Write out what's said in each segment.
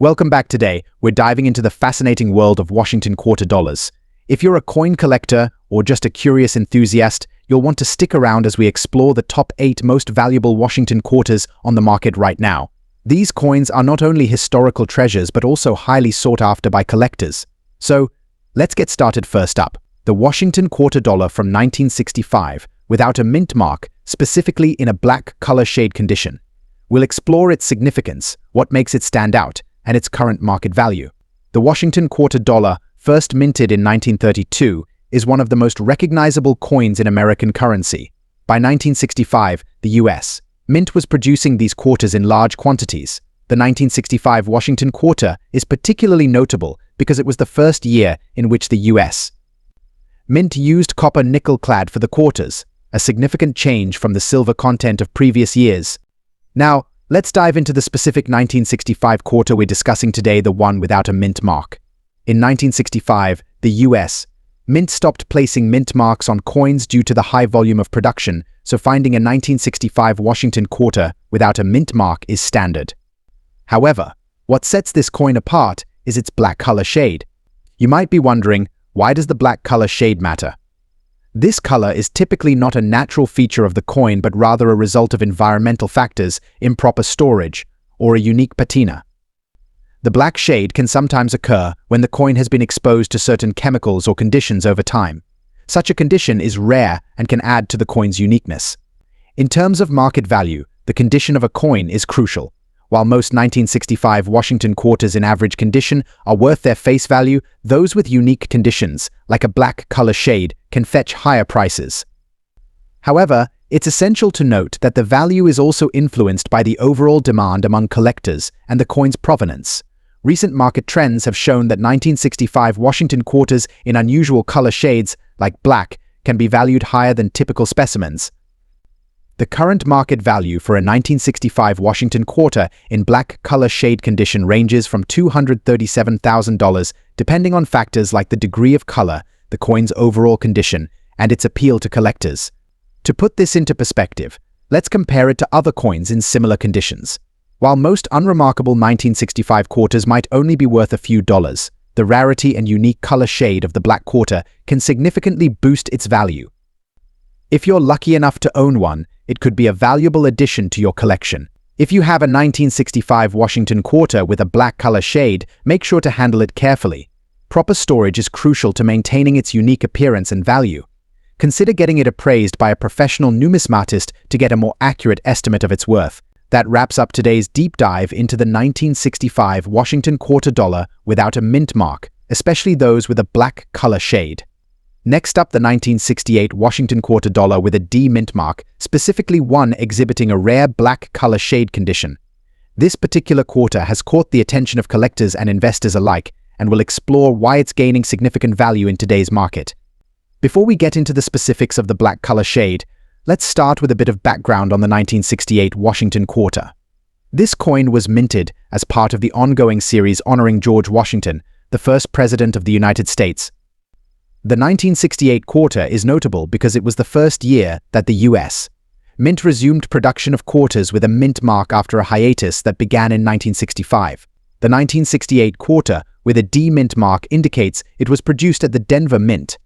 Welcome back. Today, we're diving into the fascinating world of Washington quarter dollars. If you're a coin collector or just a curious enthusiast, you'll want to stick around as we explore the top 8 most valuable Washington quarters on the market right now. These coins are not only historical treasures but also highly sought after by collectors. So, let's get started. First up, the Washington quarter dollar from 1965, without a mint mark, specifically in a black color shade condition. We'll explore its significance, what makes it stand out, and its current market value. The Washington quarter dollar, first minted in 1932, is one of the most recognizable coins in American currency. By 1965, the U.S. Mint was producing these quarters in large quantities. The 1965 Washington quarter is particularly notable because it was the first year in which the U.S. Mint used copper nickel-clad for the quarters, a significant change from the silver content of previous years. Now, let's dive into the specific 1965 quarter we're discussing today, the one without a mint mark. In 1965, the U.S. Mint stopped placing mint marks on coins due to the high volume of production, so finding a 1965 Washington quarter without a mint mark is standard. However, what sets this coin apart is its black color shade. You might be wondering, why does the black color shade matter? This color is typically not a natural feature of the coin but rather a result of environmental factors, improper storage, or a unique patina. The black shade can sometimes occur when the coin has been exposed to certain chemicals or conditions over time. Such a condition is rare and can add to the coin's uniqueness. In terms of market value, the condition of a coin is crucial. While most 1965 Washington quarters in average condition are worth their face value, those with unique conditions, like a black color shade, can fetch higher prices. However, it's essential to note that the value is also influenced by the overall demand among collectors and the coin's provenance. Recent market trends have shown that 1965 Washington quarters in unusual color shades, like black, can be valued higher than typical specimens. The current market value for a 1965 Washington quarter in black color shade condition ranges from $237,000, depending on factors like the degree of color, the coin's overall condition, and its appeal to collectors. To put this into perspective, let's compare it to other coins in similar conditions. While most unremarkable 1965 quarters might only be worth a few dollars, the rarity and unique color shade of the black quarter can significantly boost its value. If you're lucky enough to own one, it could be a valuable addition to your collection. If you have a 1965 Washington quarter with a black color shade, make sure to handle it carefully. Proper storage is crucial to maintaining its unique appearance and value. Consider getting it appraised by a professional numismatist to get a more accurate estimate of its worth. That wraps up today's deep dive into the 1965 Washington quarter dollar without a mint mark, especially those with a black color shade. Next up, the 1968 Washington quarter dollar with a D mint mark, specifically one exhibiting a rare black color shade condition. This particular quarter has caught the attention of collectors and investors alike, and we'll explore why it's gaining significant value in today's market. Before we get into the specifics of the black color shade, let's start with a bit of background on the 1968 Washington quarter. This coin was minted as part of the ongoing series honoring George Washington, the first president of the United States. The 1968 quarter is notable because it was the first year that the U.S. Mint resumed production of quarters with a mint mark after a hiatus that began in 1965. The 1968 quarter with a D mint mark indicates it was produced at the Denver Mint.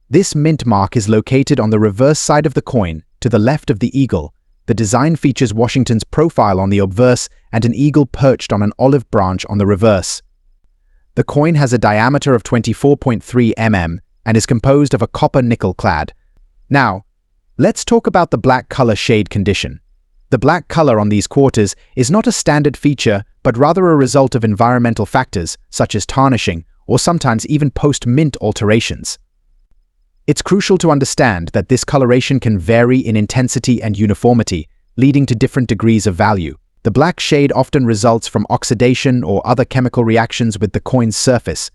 This mint mark is located on the reverse side of the coin, to the left of the eagle. The design features Washington's profile on the obverse and an eagle perched on an olive branch on the reverse. The coin has a diameter of 24.3 mm, and is composed of a copper nickel clad. Now, let's talk about the black color shade condition. The black color on these quarters is not a standard feature, but rather a result of environmental factors such as tarnishing or sometimes even post-mint alterations. It's crucial to understand that this coloration can vary in intensity and uniformity, leading to different degrees of value. The black shade often results from oxidation or other chemical reactions with the coin's surface.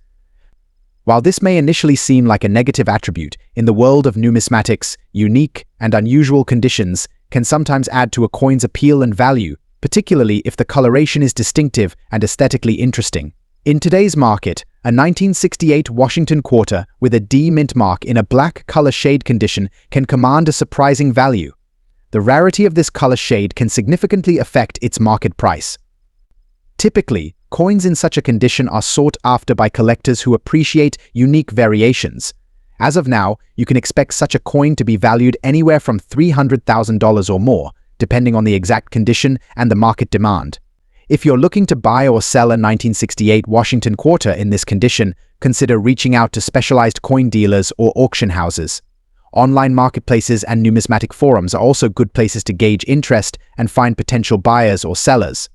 While this may initially seem like a negative attribute, in the world of numismatics, unique and unusual conditions can sometimes add to a coin's appeal and value, particularly if the coloration is distinctive and aesthetically interesting. In today's market, a 1968 Washington quarter with a D mint mark in a black color shade condition can command a surprising value. The rarity of this color shade can significantly affect its market price. Typically, Coins in such a condition are sought after by collectors who appreciate unique variations. As of now, you can expect such a coin to be valued anywhere from $300,000 or more, depending on the exact condition and the market demand. If you're looking to buy or sell a 1968 Washington quarter in this condition, consider reaching out to specialized coin dealers or auction houses. Online marketplaces and numismatic forums are also good places to gauge interest and find potential buyers or sellers.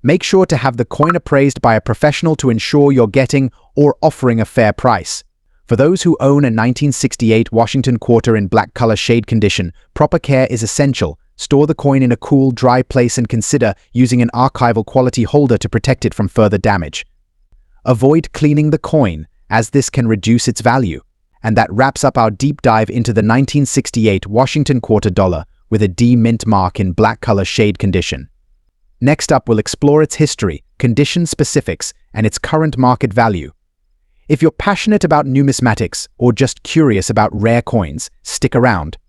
Make sure to have the coin appraised by a professional to ensure you're getting or offering a fair price. For those who own a 1968 Washington quarter in black color shade condition, proper care is essential. Store the coin in a cool, dry place and consider using an archival quality holder to protect it from further damage. Avoid cleaning the coin, as this can reduce its value. And that wraps up our deep dive into the 1968 Washington quarter dollar with a D mint mark in black color shade condition. Next up, we'll explore its history, condition specifics, and its current market value. If you're passionate about numismatics or just curious about rare coins, stick around.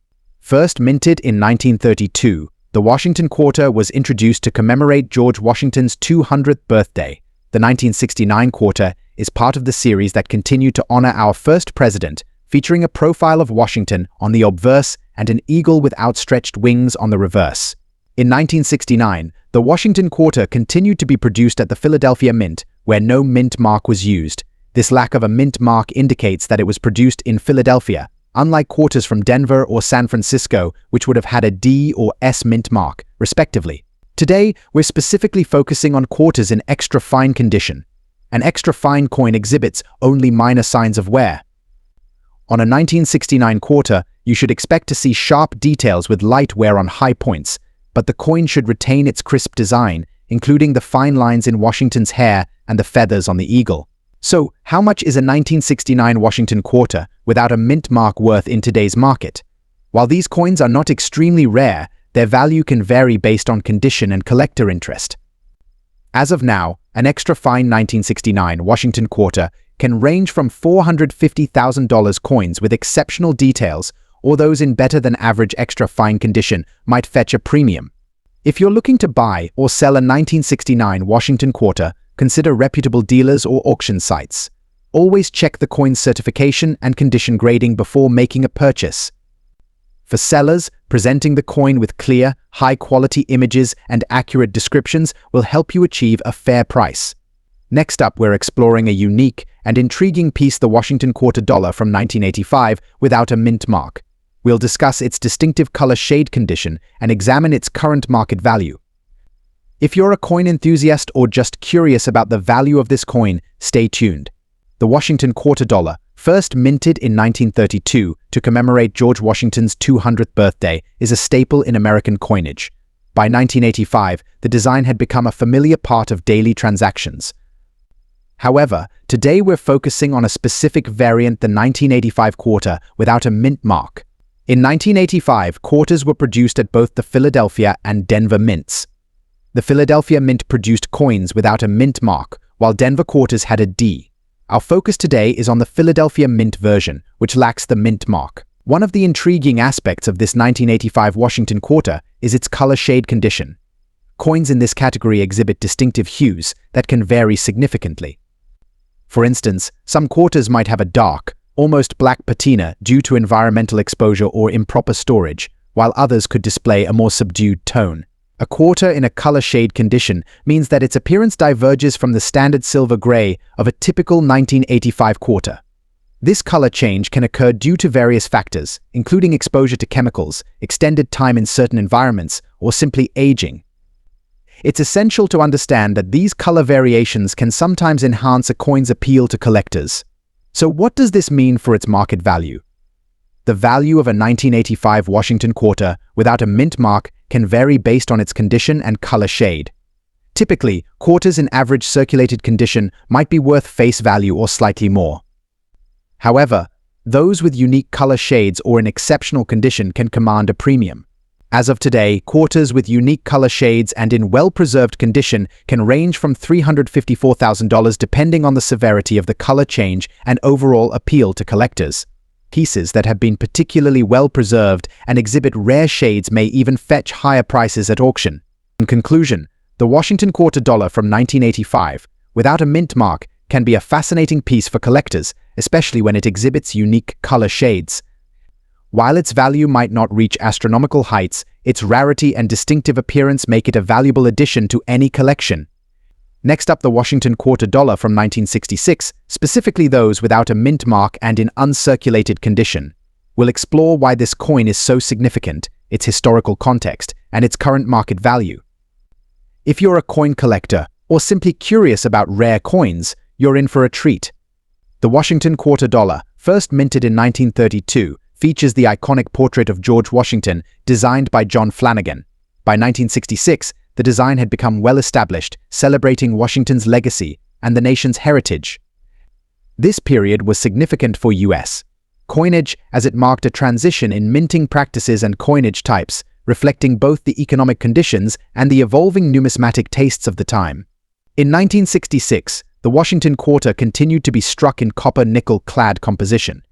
First minted in 1932, the Washington quarter was introduced to commemorate George Washington's 200th birthday. The 1969 quarter is part of the series that continued to honor our first president, featuring a profile of Washington on the obverse and an eagle with outstretched wings on the reverse. In 1969, the Washington quarter continued to be produced at the Philadelphia Mint, where no mint mark was used. This lack of a mint mark indicates that it was produced in Philadelphia, unlike quarters from Denver or San Francisco, which would have had a D or S mint mark, respectively. Today, we're specifically focusing on quarters in extra fine condition. An extra fine coin exhibits only minor signs of wear. On a 1969 quarter, you should expect to see sharp details with light wear on high points, but the coin should retain its crisp design, including the fine lines in Washington's hair and the feathers on the eagle. So, how much is a 1969 Washington quarter without a mint mark worth in today's market? While these coins are not extremely rare, their value can vary based on condition and collector interest. As of now, an extra fine 1969 Washington quarter can range from $450,000 coins with exceptional details, or those in better than average extra fine condition might fetch a premium. If you're looking to buy or sell a 1969 Washington quarter, consider reputable dealers or auction sites. Always check the coin's certification and condition grading before making a purchase. For sellers, presenting the coin with clear, high-quality images and accurate descriptions will help you achieve a fair price. Next up, we're exploring a unique and intriguing piece, the Washington quarter dollar from 1985 without a mint mark. We'll discuss its distinctive color shade condition and examine its current market value. If you're a coin enthusiast or just curious about the value of this coin, stay tuned. The Washington quarter dollar, first minted in 1932 to commemorate George Washington's 200th birthday, is a staple in American coinage. By 1985, the design had become a familiar part of daily transactions. However, today we're focusing on a specific variant, the 1985 quarter without a mint mark. In 1985, quarters were produced at both the Philadelphia and Denver mints. The Philadelphia Mint produced coins without a mint mark, while Denver quarters had a D. Our focus today is on the Philadelphia Mint version, which lacks the mint mark. One of the intriguing aspects of this 1985 Washington quarter is its color shade condition. Coins in this category exhibit distinctive hues that can vary significantly. For instance, some quarters might have a dark, almost black patina due to environmental exposure or improper storage, while others could display a more subdued tone. A quarter in a color shade condition means that its appearance diverges from the standard silver gray of a typical 1985 quarter. This color change can occur due to various factors, including exposure to chemicals, extended time in certain environments, or simply aging. It's essential to understand that these color variations can sometimes enhance a coin's appeal to collectors. So what does this mean for its market value? The value of a 1985 Washington quarter without a mint mark can vary based on its condition and color shade. Typically, quarters in average circulated condition might be worth face value or slightly more. However, those with unique color shades or in exceptional condition can command a premium. As of today, quarters with unique color shades and in well-preserved condition can range from $354,000 depending on the severity of the color change and overall appeal to collectors. Pieces that have been particularly well preserved and exhibit rare shades may even fetch higher prices at auction. In conclusion, The Washington quarter dollar from 1985, without a mint mark, can be a fascinating piece for collectors, especially when it exhibits unique color shades. While its value might not reach astronomical heights, its rarity and distinctive appearance make it a valuable addition to any collection. Next up, the Washington quarter dollar from 1966, specifically those without a mint mark and in uncirculated condition. We'll explore why this coin is so significant, its historical context, and its current market value. If you're a coin collector or simply curious about rare coins, you're in for a treat. The Washington quarter dollar, first minted in 1932, features the iconic portrait of George Washington, designed by John Flanagan. By 1966, the design had become well established, celebrating Washington's legacy and the nation's heritage. This period was significant for U.S. coinage as it marked a transition in minting practices and coinage types, reflecting both the economic conditions and the evolving numismatic tastes of the time. In 1966, the Washington quarter continued to be struck in copper-nickel-clad composition.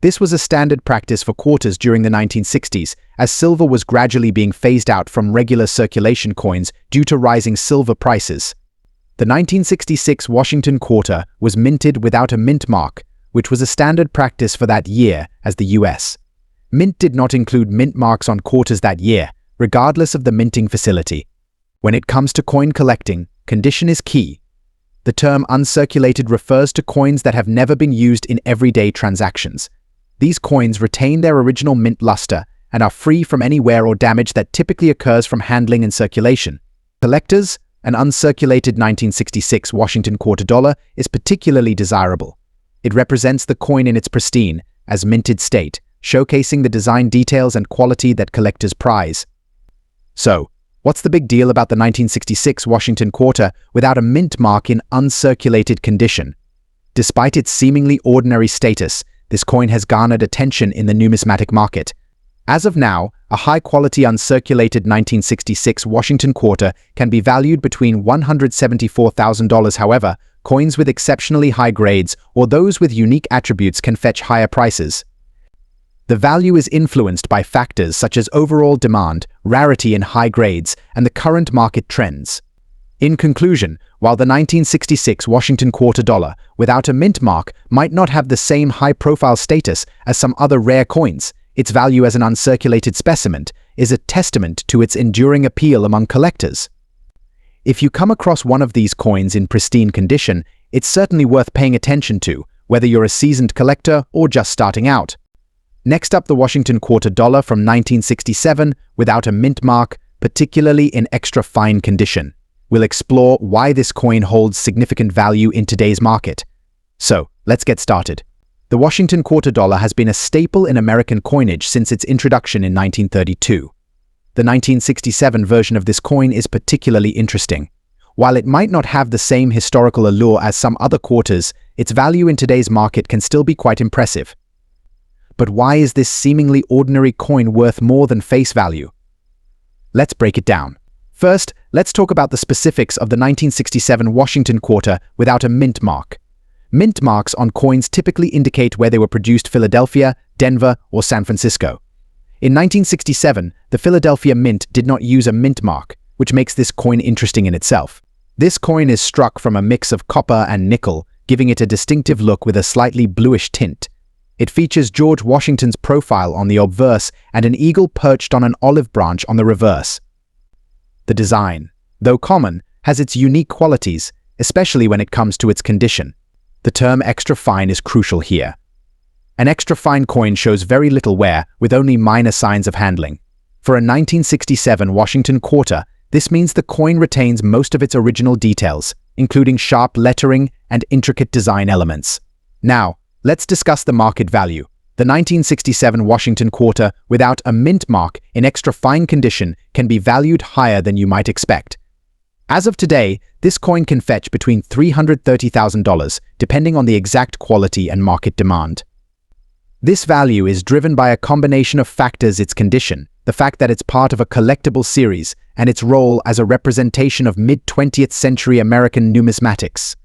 This was a standard practice for quarters during the 1960s, as silver was gradually being phased out from regular circulation coins due to rising silver prices. The 1966 Washington quarter was minted without a mint mark, which was a standard practice for that year as the U.S. Mint did not include mint marks on quarters that year, regardless of the minting facility. When it comes to coin collecting, condition is key. The term uncirculated refers to coins that have never been used in everyday transactions. These coins retain their original mint luster and are free from any wear or damage that typically occurs from handling and circulation. Collectors, an uncirculated 1966 Washington quarter dollar is particularly desirable. It represents the coin in its pristine, as minted state, showcasing the design details and quality that collectors prize. So, what's the big deal about the 1966 Washington quarter without a mint mark in uncirculated condition? Despite its seemingly ordinary status, this coin has garnered attention in the numismatic market. As of now, a high-quality uncirculated 1966 Washington quarter can be valued between $174,000. However, coins with exceptionally high grades or those with unique attributes can fetch higher prices. The value is influenced by factors such as overall demand, rarity in high grades, and the current market trends. In conclusion, while the 1966 Washington quarter dollar without a mint mark might not have the same high-profile status as some other rare coins, its value as an uncirculated specimen is a testament to its enduring appeal among collectors. If you come across one of these coins in pristine condition, it's certainly worth paying attention to, whether you're a seasoned collector or just starting out. Next up, the Washington quarter dollar from 1967 without a mint mark, particularly in extra fine condition. We'll explore why this coin holds significant value in today's market. So, let's get started. The Washington quarter dollar has been a staple in American coinage since its introduction in 1932. The 1967 version of this coin is particularly interesting. While it might not have the same historical allure as some other quarters, its value in today's market can still be quite impressive. But why is this seemingly ordinary coin worth more than face value? Let's break it down. First, let's talk about the specifics of the 1967 Washington quarter without a mint mark. Mint marks on coins typically indicate where they were produced: Philadelphia, Denver, or San Francisco. In 1967, the Philadelphia Mint did not use a mint mark, which makes this coin interesting in itself. This coin is struck from a mix of copper and nickel, giving it a distinctive look with a slightly bluish tint. It features George Washington's profile on the obverse and an eagle perched on an olive branch on the reverse. The design, though common, has its unique qualities, especially when it comes to its condition. The term extra fine is crucial here. An extra fine coin shows very little wear, with only minor signs of handling. For a 1967 Washington quarter, this means the coin retains most of its original details, including sharp lettering and intricate design elements. Now, let's discuss the market value. The 1967 Washington quarter without a mint mark in extra fine condition can be valued higher than you might expect. As of today, this coin can fetch between $330,000, depending on the exact quality and market demand. This value is driven by a combination of factors: its condition, the fact that it's part of a collectible series, and its role as a representation of mid-20th century American numismatics.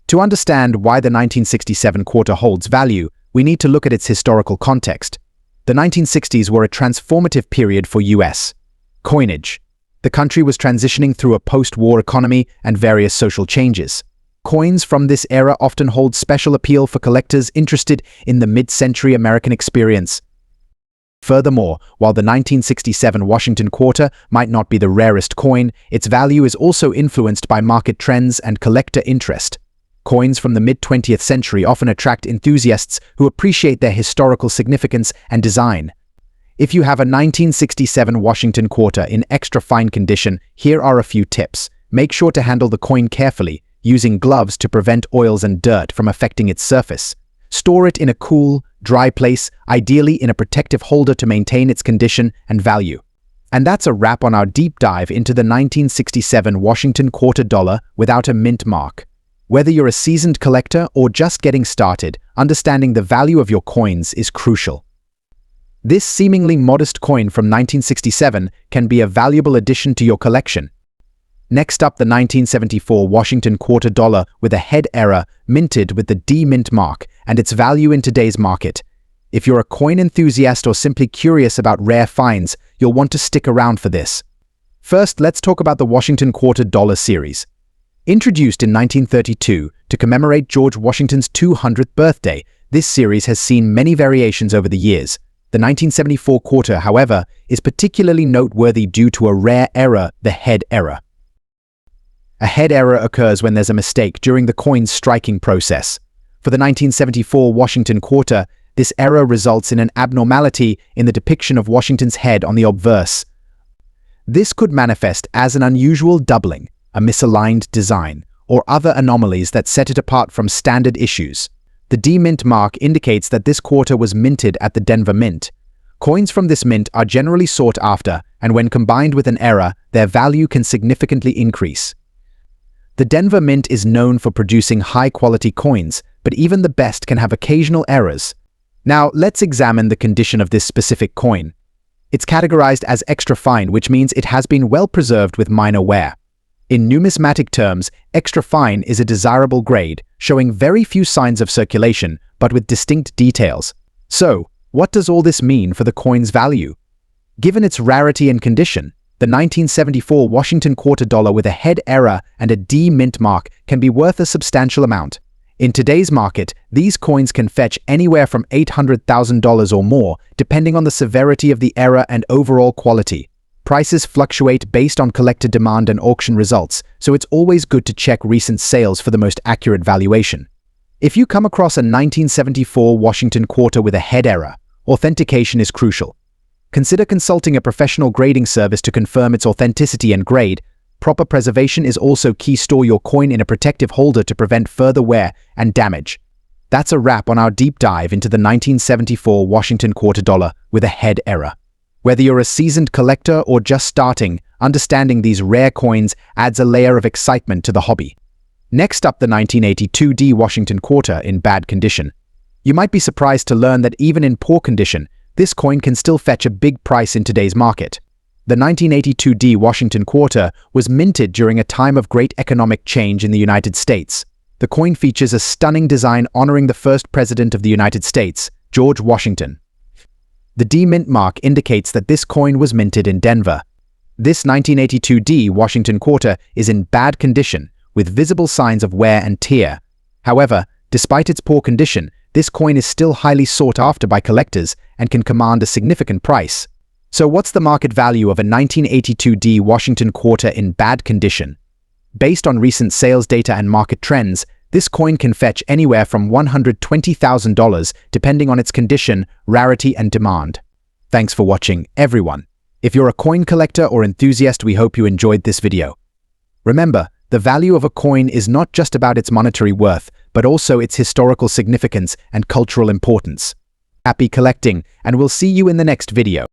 To understand why the 1967 quarter holds value, we need to look at its historical context. The 1960s were a transformative period for U.S. coinage. The country was transitioning through a post-war economy and various social changes. Coins from this era often hold special appeal for collectors interested in the mid-century American experience. Furthermore, while the 1967 Washington quarter might not be the rarest coin, its value is also influenced by market trends and collector interest. Coins from the mid-20th century often attract enthusiasts who appreciate their historical significance and design. If you have a 1967 Washington quarter in extra fine condition, here are a few tips. Make sure to handle the coin carefully, using gloves to prevent oils and dirt from affecting its surface. Store it in a cool, dry place, ideally in a protective holder to maintain its condition and value. And that's a wrap on our deep dive into the 1967 Washington quarter dollar without a mint mark. Whether you're a seasoned collector or just getting started, understanding the value of your coins is crucial. This seemingly modest coin from 1967 can be a valuable addition to your collection. Next up, the 1974 Washington quarter dollar with a head error, minted with the D mint mark, and its value in today's market. If you're a coin enthusiast or simply curious about rare finds, you'll want to stick around for this. First, let's talk about the Washington quarter dollar series. Introduced in 1932 to commemorate George Washington's 200th birthday, this series has seen many variations over the years. The 1974 quarter, however, is particularly noteworthy due to a rare error, the head error. A head error occurs when there's a mistake during the coin's striking process. For the 1974 Washington quarter, this error results in an abnormality in the depiction of Washington's head on the obverse. This could manifest as an unusual doubling, a misaligned design, or other anomalies that set it apart from standard issues. The D mint mark indicates that this quarter was minted at the Denver Mint. Coins from this mint are generally sought after, and when combined with an error, their value can significantly increase. The Denver Mint is known for producing high-quality coins, but even the best can have occasional errors. Now, let's examine the condition of this specific coin. It's categorized as extra fine, which means it has been well preserved with minor wear. In numismatic terms, extra fine is a desirable grade, showing very few signs of circulation, but with distinct details. So, what does all this mean for the coin's value? Given its rarity and condition, the 1974 Washington quarter dollar with a head error and a D mint mark can be worth a substantial amount. In today's market, these coins can fetch anywhere from $800,000 or more, depending on the severity of the error and overall quality. Prices fluctuate based on collector demand and auction results, so it's always good to check recent sales for the most accurate valuation. If you come across a 1974 Washington quarter with a head error, authentication is crucial. Consider consulting a professional grading service to confirm its authenticity and grade. Proper preservation is also key. Store your coin in a protective holder to prevent further wear and damage. That's a wrap on our deep dive into the 1974 Washington quarter dollar with a head error. Whether you're a seasoned collector or just starting, understanding these rare coins adds a layer of excitement to the hobby. Next up, the 1982 D Washington quarter in bad condition. You might be surprised to learn that even in poor condition, this coin can still fetch a big price in today's market. The 1982 D Washington quarter was minted during a time of great economic change in the United States. The coin features a stunning design honoring the first president of the United States, George Washington. The D mint mark indicates that this coin was minted in Denver. This 1982 D Washington quarter is in bad condition, with visible signs of wear and tear. However, despite its poor condition, this coin is still highly sought after by collectors and can command a significant price. So what's the market value of a 1982 D Washington quarter in bad condition? Based on recent sales data and market trends, this coin can fetch anywhere from $120,000 depending on its condition, rarity, and demand. Thanks for watching, everyone. If you're a coin collector or enthusiast, we hope you enjoyed this video. Remember, the value of a coin is not just about its monetary worth, but also its historical significance and cultural importance. Happy collecting, and we'll see you in the next video.